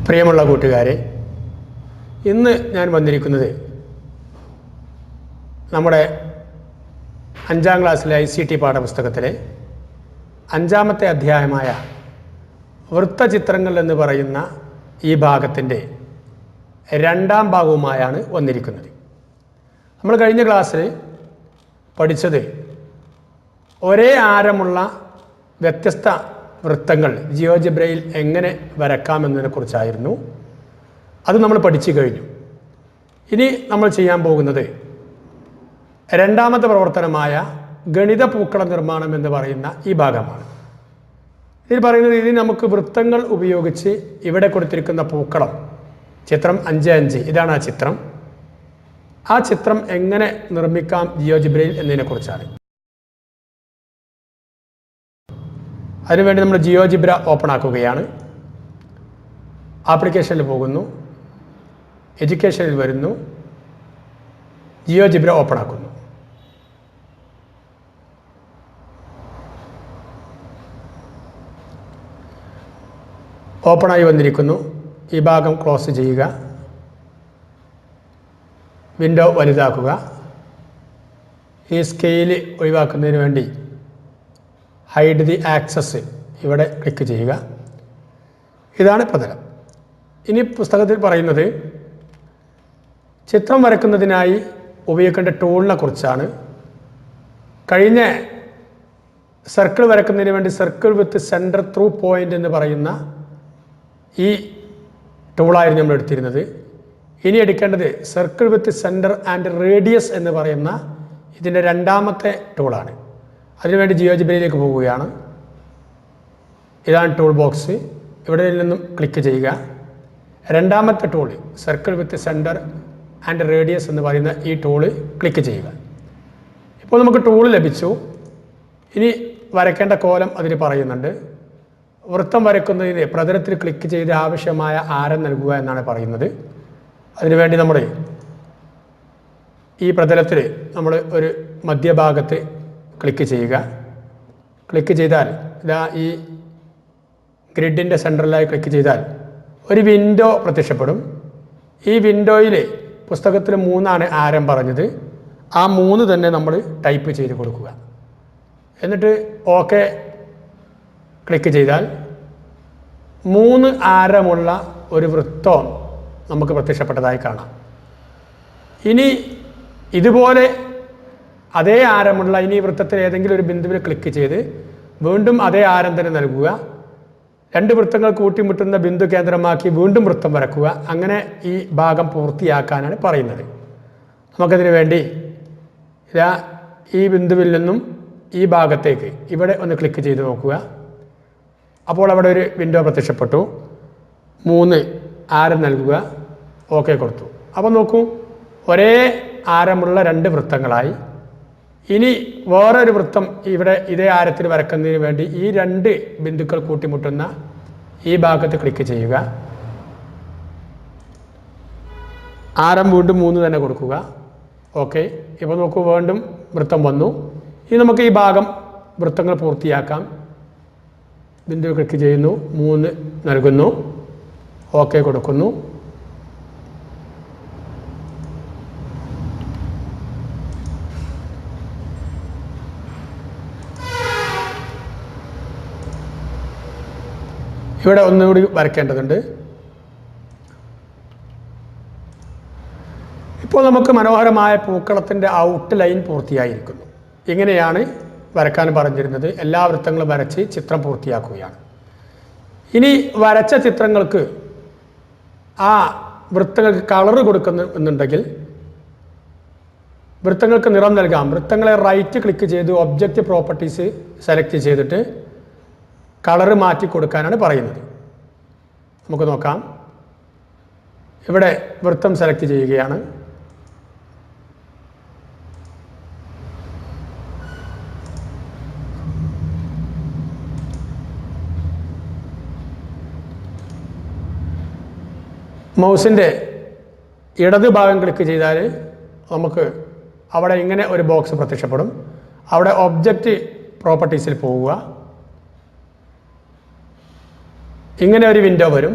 പ്രിയമുള്ള കൂട്ടുകാരെ, ഇന്ന് ഞാൻ വന്നിരിക്കുന്നത് നമ്മുടെ 5ാം ക്ലാസ്സിലെ ICT പാഠപുസ്തകത്തിലെ 5ാമത്തെ അധ്യായമായ വൃത്തചിത്രങ്ങൾ എന്ന് പറയുന്ന ഈ ഭാഗത്തിൻ്റെ 2ാം ഭാഗവുമായാണ് വന്നിരിക്കുന്നത്. നമ്മൾ കഴിഞ്ഞ ക്ലാസ്സിൽ പഠിച്ചത് ഒരേ ആരമുള്ള വ്യത്യസ്ത വൃത്തങ്ങൾ ജിയോജിബ്രയിൽ എങ്ങനെ വരക്കാമെന്നതിനെക്കുറിച്ചായിരുന്നു. അത് നമ്മൾ പഠിച്ചു കഴിഞ്ഞു. ഇനി നമ്മൾ ചെയ്യാൻ പോകുന്നത് 2ാമത്തെ പ്രവർത്തനമായ ഗണിത പൂക്കള നിർമ്മാണം എന്ന് പറയുന്ന ഈ ഭാഗമാണ്. ഇതിൽ പറയുന്നത്, ഇത് നമുക്ക് വൃത്തങ്ങൾ ഉപയോഗിച്ച് ഇവിടെ കൊടുത്തിരിക്കുന്ന പൂക്കളം ചിത്രം 5.5 ഇതാണ് ആ ചിത്രം. ആ ചിത്രം എങ്ങനെ നിർമ്മിക്കാം ജിയോജിബ്രയിൽ എന്നതിനെക്കുറിച്ചാണ്. അതിനുവേണ്ടി നമ്മൾ ജിയോജിബ്ര ഓപ്പൺ ആക്കുകയാണ്. ആപ്ലിക്കേഷനിൽ പോകുന്നു, എഡ്യൂക്കേഷനിൽ വരുന്നു, ജിയോജിബ്ര ഓപ്പൺ ആക്കുന്നു. ഓപ്പണായി വന്നിരിക്കുന്നു. ഈ ഭാഗം ക്ലോസ് ചെയ്യുക, വിൻഡോ വലുതാക്കുക. ഈ സ്കെയിൽ ഒഴിവാക്കുന്നതിന് വേണ്ടി ഹൈഡ് ദി ആക്സസ് ഇവിടെ ക്ലിക്ക് ചെയ്യുക. ഇതാണ് പ്രതലം. ഇനി പുസ്തകത്തിൽ പറയുന്നത് ചിത്രം വരക്കുന്നതിനായി ഉപയോഗിക്കേണ്ട ടൂളിനെ കുറിച്ചാണ്. കഴിഞ്ഞ സർക്കിൾ വരക്കുന്നതിന് വേണ്ടി circle with centre through point എന്ന് പറയുന്ന ഈ ടൂളായിരുന്നു നമ്മൾ എടുത്തിരുന്നത്. ഇനി എടുക്കേണ്ടത് circle with center and radius എന്ന് പറയുന്ന ഇതിൻ്റെ 2ാമത്തെ ടൂളാണ്. അതിനുവേണ്ടി ജിയോജിബ്രയിലേക്ക് പോവുകയാണ്. ഇതാണ് ടൂൾ ബോക്സ്. ഇവിടെ നിന്നും ക്ലിക്ക് ചെയ്യുക. 2ാമത്തെ tool circle with center and radius എന്ന് പറയുന്ന ഈ ടൂള് ക്ലിക്ക് ചെയ്യുക. ഇപ്പോൾ നമുക്ക് ടൂള് ലഭിച്ചു. ഇനി വരയ്ക്കേണ്ട കോലം അതിൽ പറയുന്നുണ്ട്. വൃത്തം വരയ്ക്കുന്നതിന് പ്രതലത്തിൽ ക്ലിക്ക് ചെയ്ത് ആവശ്യമായ ആരം നൽകുക എന്നാണ് പറയുന്നത്. അതിനുവേണ്ടി നമ്മൾ ഈ പ്രതലത്തിൽ നമ്മൾ ഒരു മധ്യഭാഗത്ത് ക്ലിക്ക് ചെയ്യുക. ക്ലിക്ക് ചെയ്താൽ ഇതാ ഈ ഗ്രിഡിൻ്റെ സെൻറ്ററിലായി ക്ലിക്ക് ചെയ്താൽ ഒരു വിൻഡോ പ്രത്യക്ഷപ്പെടും. ഈ വിൻഡോയിൽ പുസ്തകത്തിൽ 3 ആരം പറഞ്ഞത്. ആ 3 തന്നെ നമ്മൾ ടൈപ്പ് ചെയ്ത് കൊടുക്കുക. എന്നിട്ട് ഓക്കെ ക്ലിക്ക് ചെയ്താൽ 3 ആരമുള്ള ഒരു വൃത്തം നമുക്ക് പ്രത്യക്ഷപ്പെട്ടതായി കാണാം. ഇനി ഇതുപോലെ അതേ ആരമുള്ള ഇനി വൃത്തത്തിൽ ഏതെങ്കിലും ഒരു ബിന്ദുവിൽ ക്ലിക്ക് ചെയ്ത് വീണ്ടും അതേ ആരം തന്നെ നൽകുക. 2 വൃത്തങ്ങൾ കൂട്ടിമുട്ടുന്ന ബിന്ദു കേന്ദ്രമാക്കി വീണ്ടും വൃത്തം വരക്കുക. അങ്ങനെ ഈ ഭാഗം പൂർത്തിയാക്കാനാണ് പറയുന്നത്. നമുക്കതിന് വേണ്ടി ഈ ബിന്ദുവിൽ നിന്നും ഈ ഭാഗത്തേക്ക് ഇവിടെ ഒന്ന് ക്ലിക്ക് ചെയ്ത് നോക്കുക. അപ്പോൾ അവിടെ ഒരു വിൻഡോ പ്രത്യക്ഷപ്പെട്ടു. 3 ആരം നൽകുക. ഓക്കെ കൊടുത്തു. അപ്പോൾ നോക്കൂ, ഒരേ ആരമുള്ള 2 വൃത്തങ്ങളായി. ഇനി വേറൊരു വൃത്തം ഇവിടെ ഇതേ ആരത്തിൽ വരക്കുന്നതിന് വേണ്ടി ഈ 2 ബിന്ദുക്കൾ കൂട്ടിമുട്ടുന്ന ഈ ഭാഗത്ത് ക്ലിക്ക് ചെയ്യുക. ആരം വീണ്ടും 3 തന്നെ കൊടുക്കുക. ഓക്കെ. ഇപ്പോൾ നോക്കൂ, വീണ്ടും വൃത്തം വന്നു. ഇനി നമുക്ക് ഈ ഭാഗം വൃത്തങ്ങൾ പൂർത്തിയാക്കാം. ബിന്ദു ക്ലിക്ക് ചെയ്യുന്നു, 3 നൽകുന്നു, ഓക്കെ കൊടുക്കുന്നു. ഇവിടെ ഒന്നുകൂടി വരയ്ക്കേണ്ടതുണ്ട്. ഇപ്പോൾ നമുക്ക് മനോഹരമായ പൂക്കളത്തിൻ്റെ ഔട്ട് ലൈൻ പൂർത്തിയായിരിക്കുന്നു. ഇങ്ങനെയാണ് വരക്കാൻ പറഞ്ഞിരുന്നത്. എല്ലാ വൃത്തങ്ങളും വരച്ച് ചിത്രം പൂർത്തിയാക്കുകയാണ്. ഇനി വരച്ച ചിത്രങ്ങൾക്ക് ആ വൃത്തങ്ങൾക്ക് കളറ് കൊടുക്കുന്നുണ്ടെങ്കിൽ വൃത്തങ്ങൾക്ക് നിറം നൽകാം. വൃത്തങ്ങളെ റൈറ്റ് ക്ലിക്ക് ചെയ്ത് ഒബ്ജക്റ്റ് പ്രോപ്പർട്ടീസ് സെലക്ട് ചെയ്തിട്ട് കളറ് മാറ്റി കൊടുക്കാനാണ് പറയുന്നത്. നമുക്ക് നോക്കാം. ഇവിടെ വൃത്തം സെലക്ട് ചെയ്യുകയാണ്. മൗസിൻ്റെ ഇടത് ഭാഗം ക്ലിക്ക് ചെയ്താൽ നമുക്ക് അവിടെ ഇങ്ങനെ ഒരു ബോക്സ് പ്രത്യക്ഷപ്പെടും. അവിടെ ഒബ്ജക്റ്റ് പ്രോപ്പർട്ടീസിൽ പോവുക. ഇങ്ങനെ ഒരു വിൻഡോ വരും.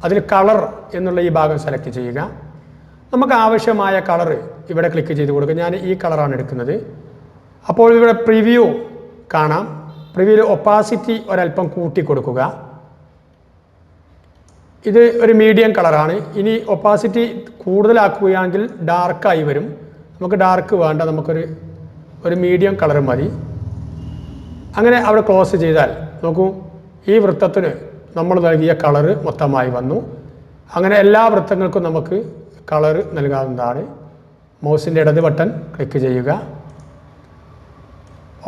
അതിൽ കളർ എന്നുള്ള ഈ ഭാഗം സെലക്ട് ചെയ്യുക. നമുക്ക് ആവശ്യമായ കളർ ഇവിടെ ക്ലിക്ക് ചെയ്ത് കൊടുക്കുക. ഞാൻ ഈ കളറാണ് എടുക്കുന്നത്. അപ്പോൾ ഇവിടെ പ്രിവ്യൂ കാണാം. പ്രിവ്യൂവിൽ ഒപ്പാസിറ്റി ഒരല്പം കൂട്ടി കൊടുക്കുക. ഇത് ഒരു മീഡിയം കളറാണ്. ഇനി ഒപ്പാസിറ്റി കൂടുതലാക്കുകയാണെങ്കിൽ ഡാർക്കായി വരും. നമുക്ക് ഡാർക്ക് വേണ്ട, നമുക്കൊരു മീഡിയം കളർ മതി. അങ്ങനെ അവിടെ ക്ലോസ് ചെയ്താൽ നോക്കൂ, ഈ വൃത്തത്തിന് നമ്മൾ നൽകിയ കളറ് മൊത്തമായി വന്നു. അങ്ങനെ എല്ലാ വൃത്തങ്ങൾക്കും നമുക്ക് കളർ നൽകാവുന്നതാണ്. മൗസിൻ്റെ ഇടത് ബട്ടൺ ക്ലിക്ക് ചെയ്യുക,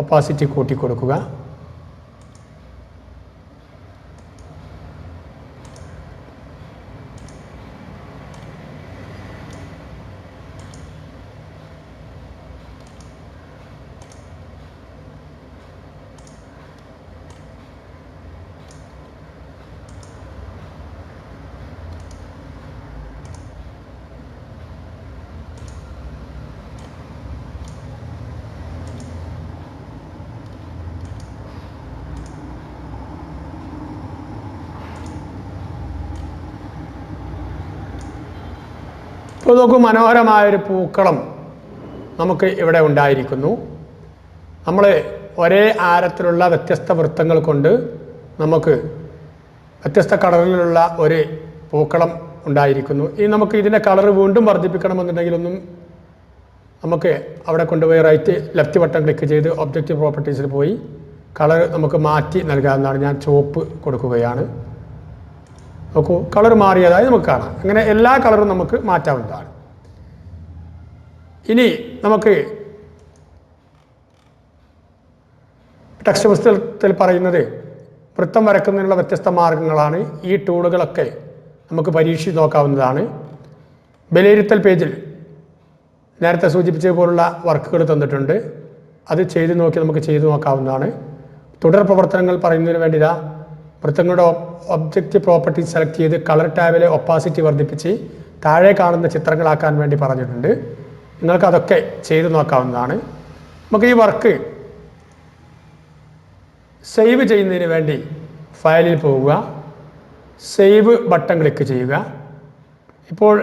ഒപ്പാസിറ്റി കൂട്ടി കൊടുക്കുക. ഇപ്പോൾ നോക്കൂ, മനോഹരമായൊരു പൂക്കളം നമുക്ക് ഇവിടെ ഉണ്ടായിരിക്കുന്നു. നമ്മൾ ഒരേ ആരത്തിലുള്ള വ്യത്യസ്ത വൃത്തങ്ങൾ കൊണ്ട് നമുക്ക് വ്യത്യസ്ത കളറിലുള്ള ഒരു പൂക്കളം ഉണ്ടായിരിക്കുന്നു. ഇനി നമുക്ക് ഇതിൻ്റെ കളർ വീണ്ടും വർദ്ധിപ്പിക്കണമെന്നുണ്ടെങ്കിലൊന്നും നമുക്ക് അവിടെ കൊണ്ടുപോയി ലെഫ്റ്റ് ബട്ടൺ ക്ലിക്ക് ചെയ്ത് ഒബ്ജക്റ്റ് പ്രോപ്പർട്ടീസിൽ പോയി കളർ നമുക്ക് മാറ്റി നൽകാവുന്നതാണ്. ഞാൻ ചുവപ്പ് കൊടുക്കുകയാണ്. നോക്കൂ, കളർ മാറിയതായി നമുക്ക് കാണാം. അങ്ങനെ എല്ലാ കളറും നമുക്ക് മാറ്റാവുന്നതാണ്. ഇനി നമുക്ക് ടെക്സ്റ്റ് പുസ്തകത്തിൽ പറയുന്നത് വൃത്തം വരക്കുന്നതിനുള്ള വ്യത്യസ്ത മാർഗങ്ങളാണ്. ഈ ടൂളുകളൊക്കെ നമുക്ക് പരീക്ഷിച്ച് നോക്കാവുന്നതാണ്. വിലയിരുത്തൽ പേജിൽ നേരത്തെ സൂചിപ്പിച്ചതുപോലുള്ള വർക്കുകൾ തന്നിട്ടുണ്ട്. അത് ചെയ്ത് നോക്കി നമുക്ക് ചെയ്തു നോക്കാവുന്നതാണ്. തുടർ പ്രവർത്തനങ്ങൾ പറയുന്നതിന് വേണ്ടി വൃത്തങ്ങളുടെ ഒബ്ജക്റ്റ് പ്രോപ്പർട്ടി സെലക്ട് ചെയ്ത് കളർ ടാബിലെ ഒപ്പാസിറ്റി വർദ്ധിപ്പിച്ച് താഴെ കാണുന്ന ചിത്രങ്ങളാക്കാൻ വേണ്ടി പറഞ്ഞിട്ടുണ്ട്. നിങ്ങൾക്കതൊക്കെ ചെയ്തു നോക്കാവുന്നതാണ്. നമുക്ക് ഈ വർക്ക് സേവ് ചെയ്യുന്നതിന് വേണ്ടി ഫയലിൽ പോവുക, സേവ് ബട്ടൺ ക്ലിക്ക് ചെയ്യുക. ഇപ്പോൾ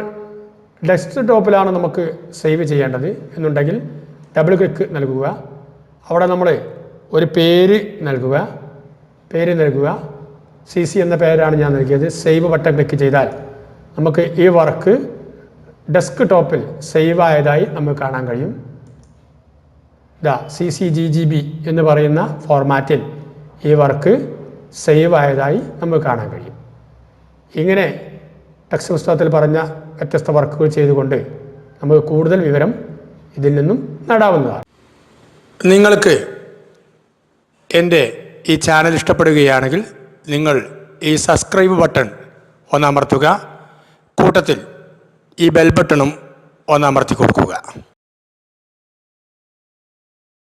ഡെസ്ക്ടോപ്പിലാണ് നമുക്ക് സേവ് ചെയ്യേണ്ടത് എന്നുണ്ടെങ്കിൽ ഡബിൾ ക്ലിക്ക് നൽകുക. അവിടെ നമ്മൾ ഒരു പേര് നൽകുക. CC എന്ന പേരാണ് ഞാൻ നൽകിയത്. സേവ് ബട്ടൺ ക്ലിക്ക് ചെയ്താൽ നമുക്ക് ഈ വർക്ക് ഡെസ്ക് ടോപ്പിൽ സേവ് ആയതായി നമുക്ക് കാണാൻ കഴിയും. CCGGB എന്ന് പറയുന്ന ഫോർമാറ്റിൽ ഈ വർക്ക് സേവ് ആയതായി നമുക്ക് കാണാൻ കഴിയും. ഇങ്ങനെ ടെക്സ്റ്റ് പുസ്തകത്തിൽ പറഞ്ഞ വ്യത്യസ്ത വർക്കുകൾ ചെയ്തുകൊണ്ട് നമുക്ക് കൂടുതൽ വിവരം ഇതിൽ നിന്നും നേടാവുന്നതാണ്. നിങ്ങൾക്ക് എൻ്റെ ഈ ചാനൽ ഇഷ്ടപ്പെടുകയാണെങ്കിൽ നിങ്ങൾ ഈ സബ്സ്ക്രൈബ് ബട്ടൺ ഒന്നമർത്തുക. കൂട്ടത്തിൽ ഈ ബെൽ ബട്ടണും ഒന്നമർത്തി കൊടുക്കുക.